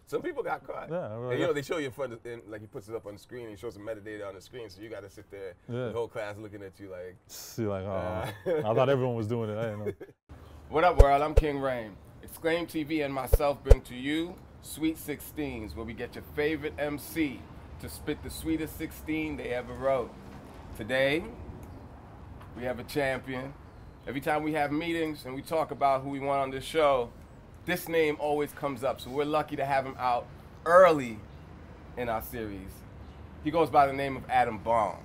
Some people got caught. Yeah, right. And, you know, they show you in front of, like he puts it up on the screen, he shows some metadata on the screen, so you got to sit there, the whole class looking at you like. See, like, I thought everyone was doing it. I didn't know. What up, world? I'm King Rain. Exclaim TV and myself bring to you Sweet 16s, where we get your favorite MC to spit the sweetest 16 they ever wrote. Today, we have a champion. Every time we have meetings and we talk about who we want on this show, this name always comes up. So we're lucky to have him out early in our series. He goes by the name of Adam Bomb.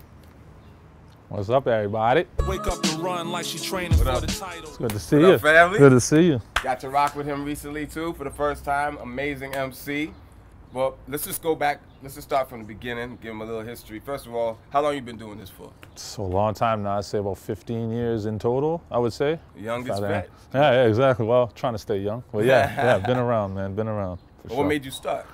What's up, everybody? Wake up and run like she's training for the title. It's good to see What you. up, family? Good to see you. Got to rock with him recently too for the first time. Amazing MC. Well, let's just go back. Let's just start from the beginning. Give him a little history. First of all, how long you been doing this for? So a long time now. I'd say about 15 years in total, I would say. Youngest vet. Yeah, exactly. Well, trying to stay young. Well, yeah, been around, man. Been around. For sure. What made you start?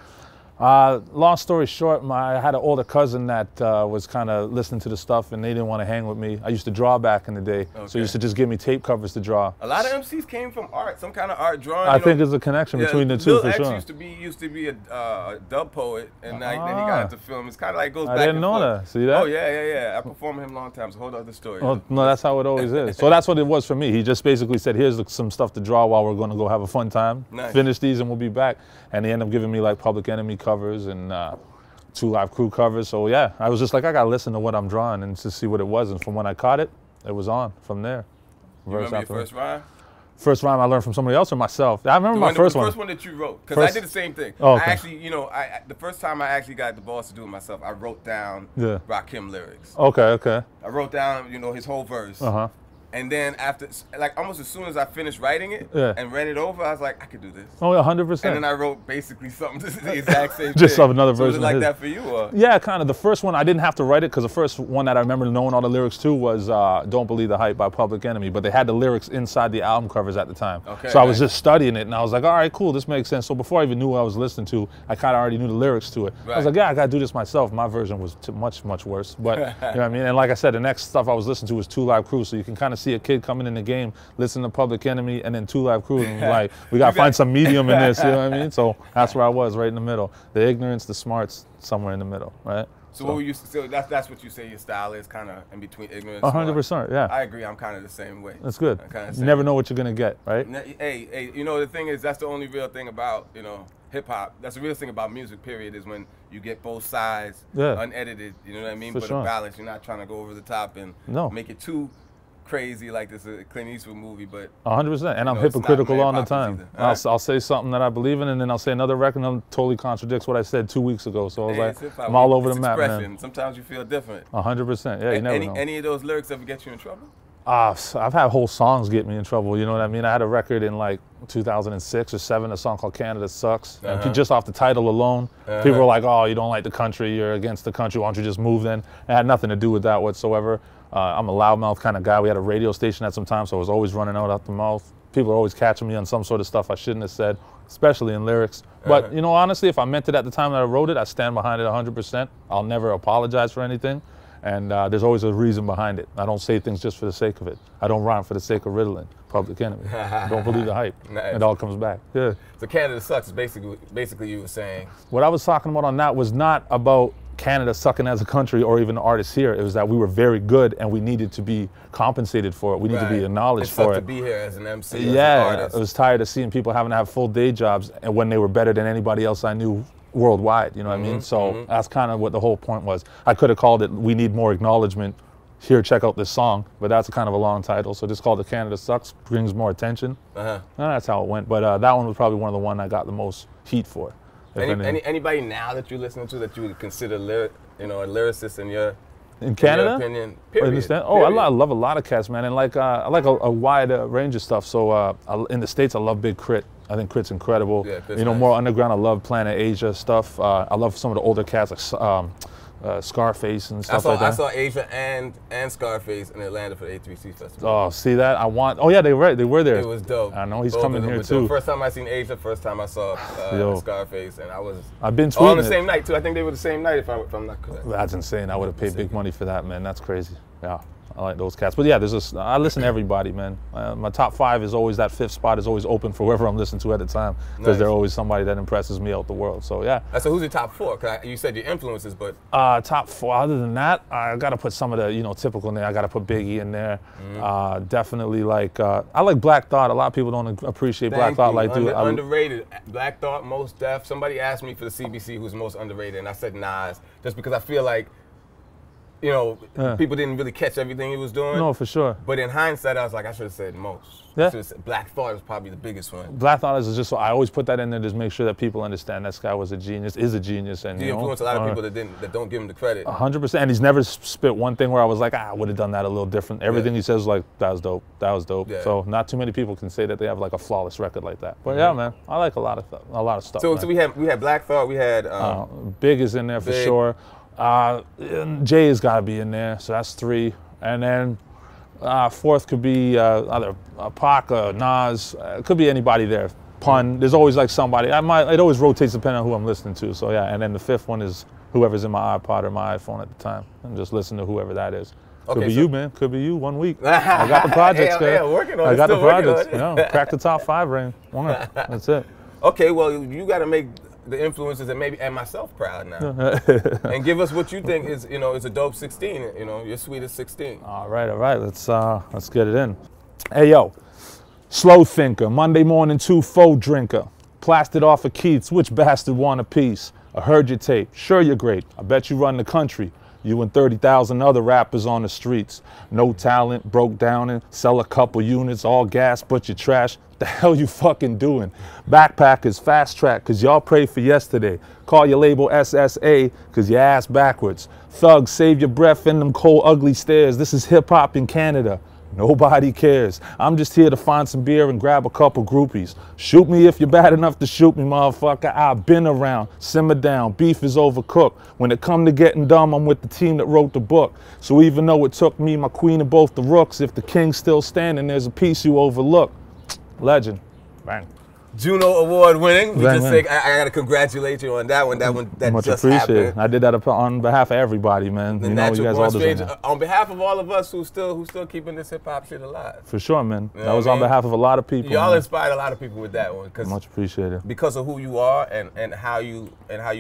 Long story short, I had an older cousin that was kind of listening to the stuff, and they didn't want to hang with me. I used to draw back in the day, so he used to just give me tape covers to draw. A lot of MCs came from art, some kind of art drawing. I think there's a connection between the two, for sure. Used to be a dub poet, and then he got into film. It's kind of like goes back. I didn't know that. See that? Oh yeah. I performed with him a long time. So whole other story. Oh, no, that's how it always is. So that's what it was for me. He just basically said, "Here's some stuff to draw while we're going to go have a fun time. Nice. Finish these, and we'll be back." And he ended up giving me like Public Enemy covers and 2 Live Crew covers. So yeah, I was just like, I gotta listen to what I'm drawing and to see what it was. And from when I caught it, it was on from there. You remember your first rhyme? First rhyme I learned from somebody else or myself. I remember my first one. The first one that you wrote, because I did the same thing. Oh, okay. I actually, the first time I actually got the balls to do it myself, I wrote down Rakim lyrics. Okay. I wrote down, his whole verse. And then after, like almost as soon as I finished writing it and read it over, I was like, I could do this. Oh, yeah, 100%. And then I wrote basically something the exact same Just thing. another version. Was it like that for you? Or? Yeah, kind of. The first one, I didn't have to write it because the first one that I remember knowing all the lyrics to was Don't Believe the Hype by Public Enemy. But they had the lyrics inside the album covers at the time. Okay, so I was just studying it and I was like, all right, cool, this makes sense. So before I even knew what I was listening to, I kind of already knew the lyrics to it. Right. I was like, yeah, I got to do this myself. My version was much, much worse. But you know what I mean? And like I said, the next stuff I was listening to was 2 Live Crew. So you can kind of see a kid coming in the game, listen to Public Enemy, and then 2 Live Crew, and like, we gotta find some medium in this, you know what I mean? So that's where I was, right in the middle. The ignorance, the smarts, somewhere in the middle, right? So what were you? So that's what you say your style is, kind of in between ignorance. 100%, yeah. I agree. I'm kind of the same way. That's good. You never know what you're gonna get, right? Hey, the thing is, that's the only real thing about hip hop. That's the real thing about music. Period. Is when you get both sides unedited. You know what I mean? But a balance. You're not trying to go over the top and make it too crazy like this is a Clint Eastwood movie, but 100%. And I'm hypocritical all the time. I'll say something that I believe in, and then I'll say another record that totally contradicts what I said 2 weeks ago. So I was like, I'm all over the map, man. Sometimes you feel different. 100%. Yeah, you never know. Any of those lyrics ever get you in trouble? I've had whole songs get me in trouble. You know what I mean? I had a record in like 2006 or 7, a song called Canada Sucks. And just off the title alone, people were like, oh, you don't like the country, you're against the country, why don't you just move then? It had nothing to do with that whatsoever. I'm a loudmouth kind of guy. We had a radio station at some time, so I was always running out the mouth. People are always catching me on some sort of stuff I shouldn't have said, especially in lyrics. But, honestly, if I meant it at the time that I wrote it, I stand behind it 100%. I'll never apologize for anything. And there's always a reason behind it. I don't say things just for the sake of it. I don't rhyme for the sake of riddling. Public Enemy. Don't believe the hype. Nice. It all comes back. Yeah. So Canada Sucks is basically you were saying. What I was talking about on that was not about Canada sucking as a country or even the artists here. It was that we were very good and we needed to be compensated for it. We needed to be acknowledged for it. To be here as an MC, yeah, as an artist. I was tired of seeing people having to have full day jobs and when they were better than anybody else I knew worldwide, you know what I mean? So that's kind of what the whole point was. I could have called it We Need More Acknowledgement. Here, check out this song, but that's kind of a long title. So just called it Canada Sucks, brings more attention. And that's how it went. But that one was probably one of the ones I got the most heat for. Anybody now that you're listening to that you would consider a lyricist in Canada? In your opinion, period. Oh, I love a lot of cats, man, and I like a wide range of stuff. So in the States, I love Big Crit. I think Crit's incredible. Yeah, more underground. I love Planet Asia stuff. I love some of the older cats like Scarface and stuff like that. I saw Asia and Scarface in Atlanta for the A3C Festival. Oh, see that? Oh yeah, they were there. It was dope. I know he's coming here too. First time I seen Asia, first time I saw Scarface, and I've been tweeting all on the same night too. I think they were the same night if I'm not correct. That's insane. I would have paid big money for that, man. That's crazy. Yeah. I like those cats. But yeah, I listen to everybody, man. My top 5 is always that 5th spot is always open for whoever I'm listening to at the time because they're always somebody that impresses me out the world. So yeah. So who's your top 4? Cause you said your influences, but top 4. Other than that, I got to put some of the typical in there. I got to put Biggie in there. Definitely like I like Black Thought. A lot of people don't appreciate Black Thought like do. Underrated. Black Thought, Most Def. Somebody asked me for the CBC who's most underrated, and I said Nas, just because I feel like, people didn't really catch everything he was doing. No, for sure. But in hindsight, I was like, I should have said Most. Yeah. I should have said Black Thought is probably the biggest one. Black Thought is just, I always put that in there to make sure that people understand this guy was a genius, is a genius. And he influenced a lot of people that don't give him the credit. 100%. And he's never spit one thing where I was like, I would have done that a little different. Everything he says was like, that was dope, that was dope. Yeah. So not too many people can say that they have like a flawless record like that. But yeah, man, I like a lot of stuff. So we had Black Thought, we had Big is in there for sure. Jay has got to be in there, so that's 3. And then 4th could be either Pac or Nas. It could be anybody there. Pun. There's always like somebody. It always rotates depending on who I'm listening to. So yeah, and then the 5th one is whoever's in my iPod or my iPhone at the time, and just listen to whoever that is. Could be you, man. Could be you 1 week. I got the projects, working on it. I got the projects. Crack the top 5 ring. That's it. Okay, well, you got to make the influences and myself proud now, and give us what you think is is a dope 16. Your sweetest 16. All right. Let's get it in. Hey yo, slow thinker, Monday morning 2-4 drinker, plastered off of Keith's. Which bastard want a piece? I heard your tape. Sure you're great. I bet you run the country. You and 30,000 other rappers on the streets. No talent, broke down and sell a couple units, all gas, but you trash. The hell you fucking doing? Backpackers, fast track, cause y'all pray for yesterday. Call your label SSA, cause your ass backwards. Thugs, save your breath in them cold, ugly stairs. This is hip hop in Canada. Nobody cares. I'm just here to find some beer and grab a couple groupies. Shoot me if you're bad enough to shoot me, motherfucker. I've been around. Simmer down. Beef is overcooked. When it come to getting dumb, I'm with the team that wrote the book. So even though it took me, my queen, and both the rooks, if the king's still standing, there's a piece you overlook. Legend. Bang. Juno Award winning. I got to congratulate you on that one. That much just appreciated. happened. I did that on behalf of everybody, man. You guys all deserve that. On behalf of all of us who's still keeping this hip hop shit alive. For sure, man. That was on behalf of a lot of people. Y'all inspired a lot of people with that one. Much appreciated. Because of who you are and how you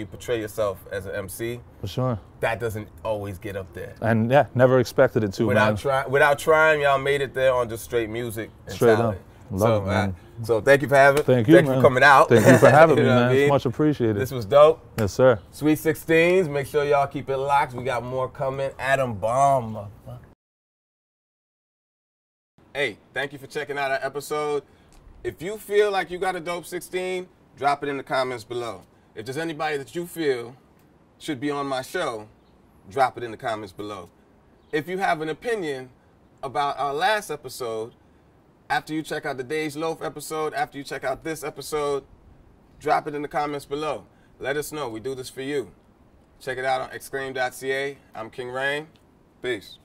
portray yourself as an MC. For sure. That doesn't always get up there. And yeah, never expected it to. Without trying, y'all made it there on just straight music and straight talent. Up. Love it, man. So thank you for having. Thank you for coming out. Thank you for having me, man. It's much appreciated. This was dope. Yes, sir. Sweet 16s. Make sure y'all keep it locked. We got more coming. Adam Bomb. Hey, thank you for checking out our episode. If you feel like you got a dope 16, drop it in the comments below. If there's anybody that you feel should be on my show, drop it in the comments below. If you have an opinion about our last episode, after you check out the Dej Loaf episode, after you check out this episode, drop it in the comments below. Let us know. We do this for you. Check it out on exclaim.ca. I'm King Rain. Peace.